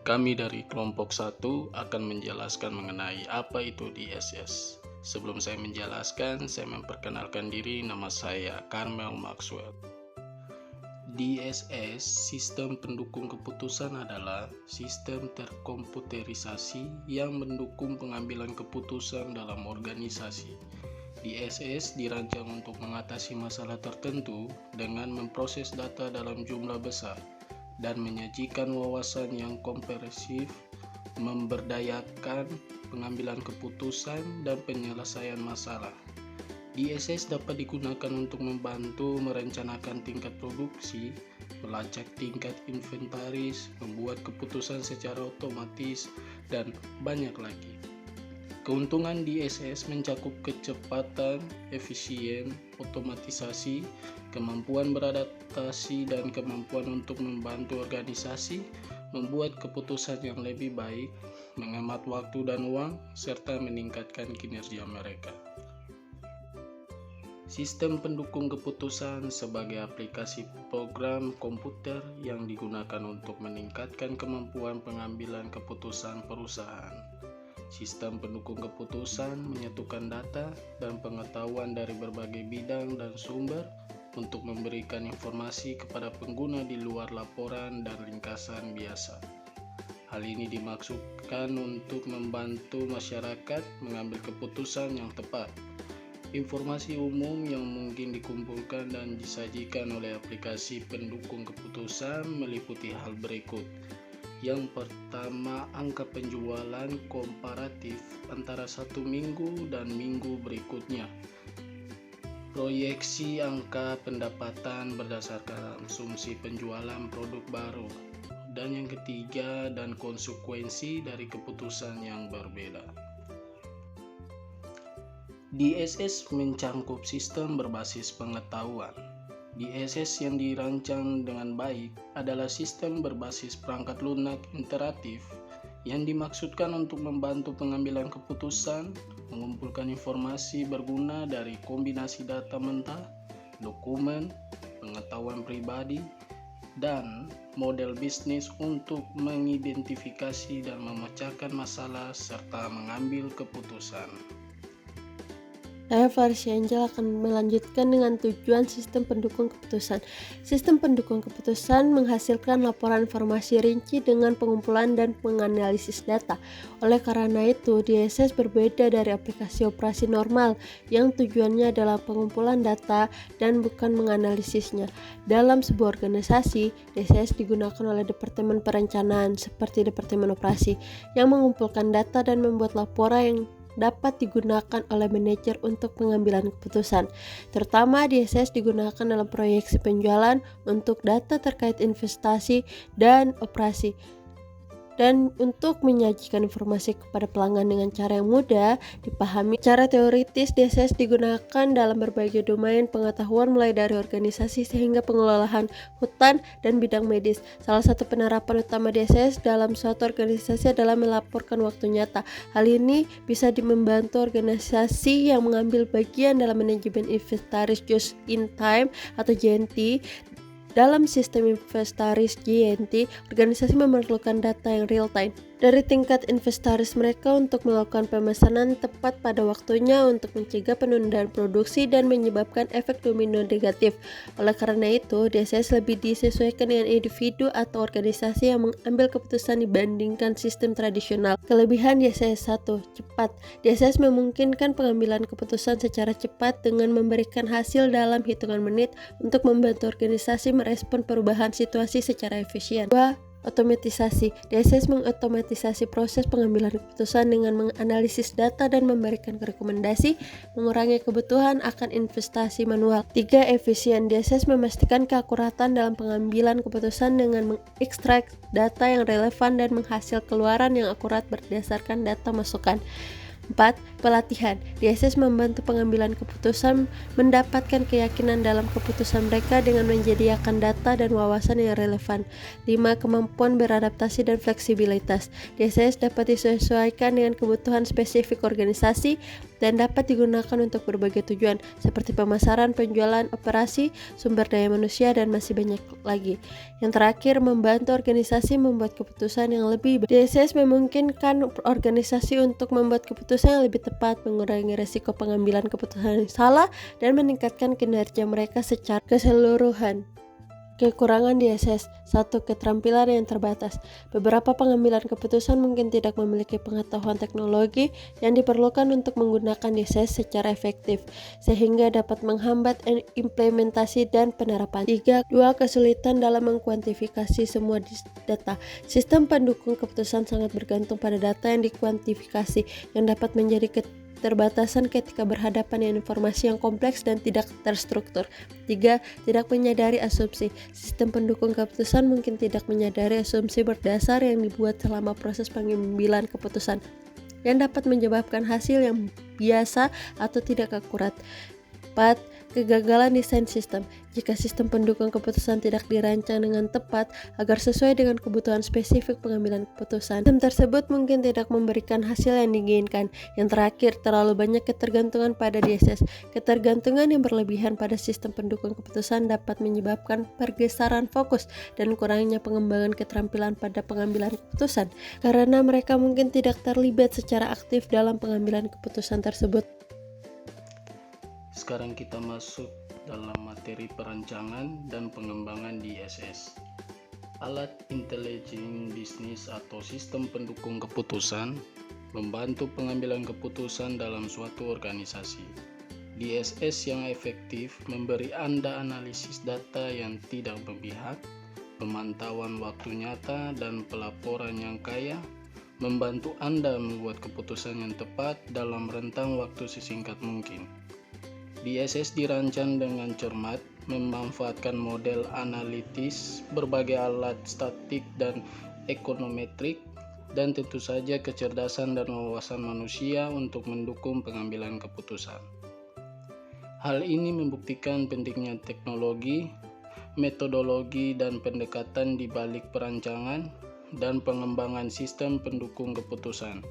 Kami dari kelompok 1 akan menjelaskan mengenai apa itu DSS. Sebelum saya menjelaskan, saya memperkenalkan diri, nama saya Carmel Maxwell. DSS, sistem pendukung keputusan, adalah sistem terkomputerisasi yang mendukung pengambilan keputusan dalam organisasi. DSS dirancang untuk mengatasi masalah tertentu dengan memproses data dalam jumlah besar dan menyajikan wawasan yang komprehensif, memberdayakan pengambilan keputusan dan penyelesaian masalah. DSS dapat digunakan untuk membantu merencanakan tingkat produksi, melacak tingkat inventaris, membuat keputusan secara otomatis, dan banyak lagi. Keuntungan DSS mencakup kecepatan, efisien, otomatisasi, kemampuan beradaptasi, dan kemampuan untuk membantu organisasi membuat keputusan yang lebih baik, menghemat waktu dan uang, serta meningkatkan kinerja mereka. Sistem pendukung keputusan sebagai aplikasi program komputer yang digunakan untuk meningkatkan kemampuan pengambilan keputusan perusahaan. Sistem pendukung keputusan menyatukan data dan pengetahuan dari berbagai bidang dan sumber untuk memberikan informasi kepada pengguna di luar laporan dan ringkasan biasa. Hal ini dimaksudkan untuk membantu masyarakat mengambil keputusan yang tepat. Informasi umum yang mungkin dikumpulkan dan disajikan oleh aplikasi pendukung keputusan meliputi hal berikut. Yang pertama, angka penjualan komparatif antara satu minggu dan minggu berikutnya. Proyeksi angka pendapatan berdasarkan asumsi penjualan produk baru. Dan yang ketiga, dan konsekuensi dari keputusan yang berbeda. DSS mencangkup sistem berbasis pengetahuan. DSS yang dirancang dengan baik adalah sistem berbasis perangkat lunak interaktif yang dimaksudkan untuk membantu pengambilan keputusan, mengumpulkan informasi berguna dari kombinasi data mentah, dokumen, pengetahuan pribadi, dan model bisnis untuk mengidentifikasi dan memecahkan masalah serta mengambil keputusan. Saya Farsi Angel akan melanjutkan dengan tujuan sistem pendukung keputusan. Sistem pendukung keputusan menghasilkan laporan informasi rinci dengan pengumpulan dan menganalisis data. Oleh karena itu, DSS berbeda dari aplikasi operasi normal yang tujuannya adalah pengumpulan data dan bukan menganalisisnya. Dalam sebuah organisasi, DSS digunakan oleh Departemen Perencanaan seperti Departemen Operasi yang mengumpulkan data dan membuat laporan yang dapat digunakan oleh manajer untuk pengambilan keputusan. Terutama DSS digunakan dalam proyeksi penjualan untuk data terkait investasi dan operasi. Dan untuk menyajikan informasi kepada pelanggan dengan cara yang mudah dipahami. Cara teoritis, DSS digunakan dalam berbagai domain pengetahuan mulai dari organisasi sehingga pengelolaan hutan dan bidang medis. Salah satu penerapan utama DSS dalam suatu organisasi adalah melaporkan waktu nyata. Hal ini bisa membantu organisasi yang mengambil bagian dalam manajemen inventaris just in time atau JNT. Dalam sistem inventaris JNT, organisasi memerlukan data yang real time dari tingkat inventaris mereka untuk melakukan pemesanan tepat pada waktunya untuk mencegah penundaan produksi dan menyebabkan efek domino negatif. Oleh karena itu, DSS lebih disesuaikan dengan individu atau organisasi yang mengambil keputusan dibandingkan sistem tradisional. Kelebihan DSS 1, cepat. DSS memungkinkan pengambilan keputusan secara cepat dengan memberikan hasil dalam hitungan menit untuk membantu organisasi merespon perubahan situasi secara efisien. 2. Otomatisasi. DSS mengotomatisasi proses pengambilan keputusan dengan menganalisis data dan memberikan rekomendasi, mengurangi kebutuhan akan investasi manual. 3. Efisien. DSS memastikan keakuratan dalam pengambilan keputusan dengan mengekstrak data yang relevan dan menghasil keluaran yang akurat berdasarkan data masukan. 4. Pelatihan. DSS membantu pengambilan keputusan mendapatkan keyakinan dalam keputusan mereka dengan menyediakan data dan wawasan yang relevan. 5. Kemampuan beradaptasi dan fleksibilitas. DSS dapat disesuaikan dengan kebutuhan spesifik organisasi, dan dapat digunakan untuk berbagai tujuan seperti pemasaran, penjualan, operasi, sumber daya manusia, dan masih banyak lagi. Yang terakhir, membantu organisasi membuat keputusan yang lebih baik. DSS memungkinkan organisasi untuk membuat keputusan yang lebih tepat, mengurangi risiko pengambilan keputusan yang salah, dan meningkatkan kinerja mereka secara keseluruhan. Kekurangan DSS. 1. Keterampilan yang terbatas. Beberapa pengambilan keputusan mungkin tidak memiliki pengetahuan teknologi yang diperlukan untuk menggunakan DSS secara efektif, sehingga dapat menghambat implementasi dan penerapan. 3. Kesulitan dalam mengkuantifikasi semua data. Sistem pendukung keputusan sangat bergantung pada data yang dikuantifikasi, yang dapat menjadi keterbatasan ketika berhadapan dengan informasi yang kompleks dan tidak terstruktur. 3. Tidak menyadari asumsi. Sistem pendukung keputusan mungkin tidak menyadari asumsi berdasar yang dibuat selama proses pengambilan keputusan, yang dapat menyebabkan hasil yang biasa atau tidak akurat. 4. Kegagalan desain sistem. Jika sistem pendukung keputusan tidak dirancang dengan tepat agar sesuai dengan kebutuhan spesifik pengambilan keputusan, sistem tersebut mungkin tidak memberikan hasil yang diinginkan. Yang terakhir, terlalu banyak ketergantungan pada DSS. Ketergantungan yang berlebihan pada sistem pendukung keputusan dapat menyebabkan pergeseran fokus dan kurangnya pengembangan keterampilan pada pengambilan keputusan, karena mereka mungkin tidak terlibat secara aktif dalam pengambilan keputusan tersebut. Sekarang kita masuk dalam materi perancangan dan pengembangan DSS. Alat intelijen bisnis atau sistem pendukung keputusan membantu pengambilan keputusan dalam suatu organisasi. DSS yang efektif memberi Anda analisis data yang tidak berpihak, pemantauan waktu nyata, dan pelaporan yang kaya, membantu Anda membuat keputusan yang tepat dalam rentang waktu sesingkat mungkin. DSS dirancang dengan cermat, memanfaatkan model analitis, berbagai alat statik dan ekonometrik, dan tentu saja kecerdasan dan wawasan manusia untuk mendukung pengambilan keputusan. Hal ini membuktikan pentingnya teknologi, metodologi, dan pendekatan di balik perancangan dan pengembangan sistem pendukung keputusan.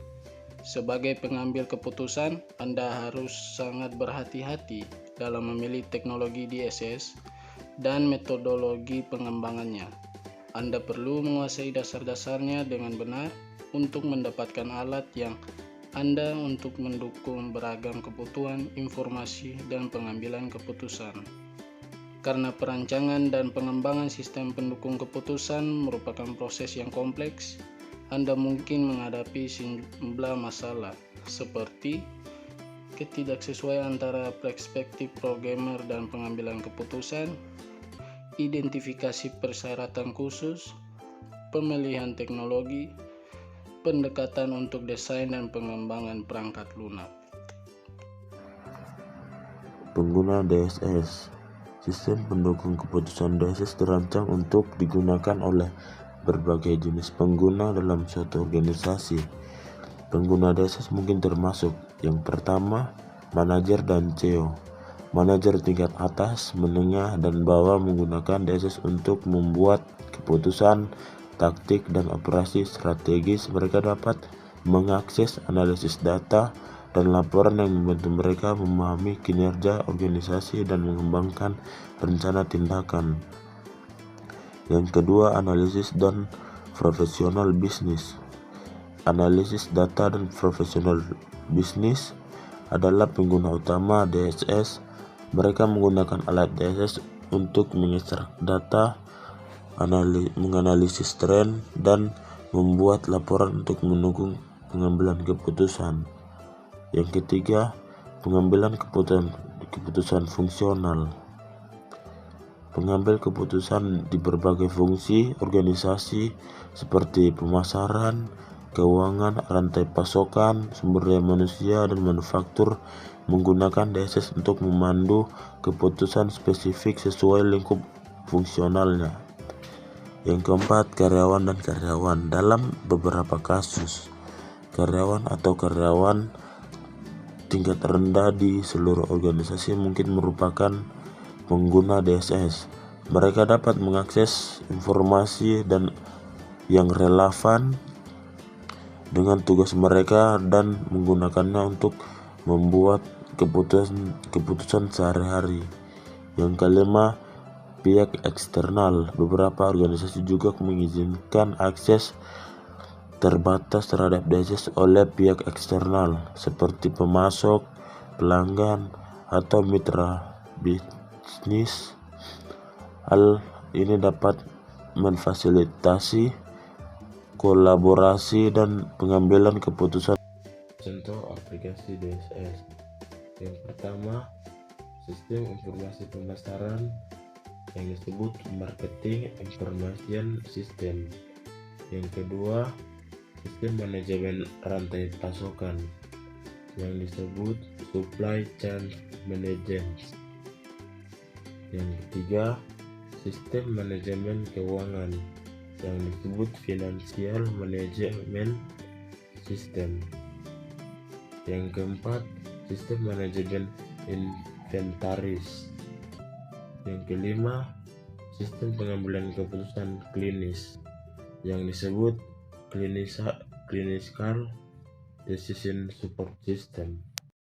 Sebagai pengambil keputusan, Anda harus sangat berhati-hati dalam memilih teknologi DSS dan metodologi pengembangannya. Anda perlu menguasai dasar-dasarnya dengan benar untuk mendapatkan alat yang Anda untuk mendukung beragam kebutuhan informasi dan pengambilan keputusan. Karena perancangan dan pengembangan sistem pendukung keputusan merupakan proses yang kompleks, Anda mungkin menghadapi sejumlah masalah seperti ketidaksesuaian antara perspektif programmer dan pengambilan keputusan, identifikasi persyaratan khusus, pemilihan teknologi, pendekatan untuk desain dan pengembangan perangkat lunak. Pengguna DSS. Sistem pendukung keputusan DSS dirancang untuk digunakan oleh berbagai jenis pengguna dalam suatu organisasi. Pengguna DSS mungkin termasuk yang pertama, manajer dan CEO. Manajer tingkat atas, menengah, dan bawah menggunakan DSS untuk membuat keputusan, taktik, dan operasi strategis. Mereka dapat mengakses analisis data dan laporan yang membantu mereka memahami kinerja organisasi dan mengembangkan rencana tindakan. Yang kedua, analisis dan profesional bisnis. Analisis data dan profesional bisnis adalah pengguna utama DSS. Mereka menggunakan alat DSS untuk mengekstrak data, menganalisis tren, dan membuat laporan untuk mendukung pengambilan keputusan. Yang ketiga, pengambilan keputusan fungsional. Pengambil keputusan di berbagai fungsi organisasi seperti pemasaran, keuangan, rantai pasokan, sumber daya manusia, dan manufaktur menggunakan DSS untuk memandu keputusan spesifik sesuai lingkup fungsionalnya. Yang keempat, karyawan dan karyawan. Dalam beberapa kasus, karyawan atau karyawan tingkat rendah di seluruh organisasi mungkin merupakan pengguna DSS. Mereka dapat mengakses informasi dan yang relevan dengan tugas mereka dan menggunakannya untuk membuat keputusan sehari-hari. Yang kelima, pihak eksternal. Beberapa organisasi juga mengizinkan akses terbatas terhadap DSS oleh pihak eksternal seperti pemasok, pelanggan, atau mitra bisnis. Hal ini dapat memfasilitasi kolaborasi dan pengambilan keputusan. Contoh aplikasi DSS. Yang pertama, sistem informasi pemasaran yang disebut marketing information system. Yang kedua, sistem manajemen rantai pasokan yang disebut supply chain management. Yang ketiga, sistem manajemen keuangan yang disebut financial management system. Yang keempat, sistem manajemen inventaris. Yang kelima, sistem pengambilan keputusan klinis yang disebut clinical decision support system.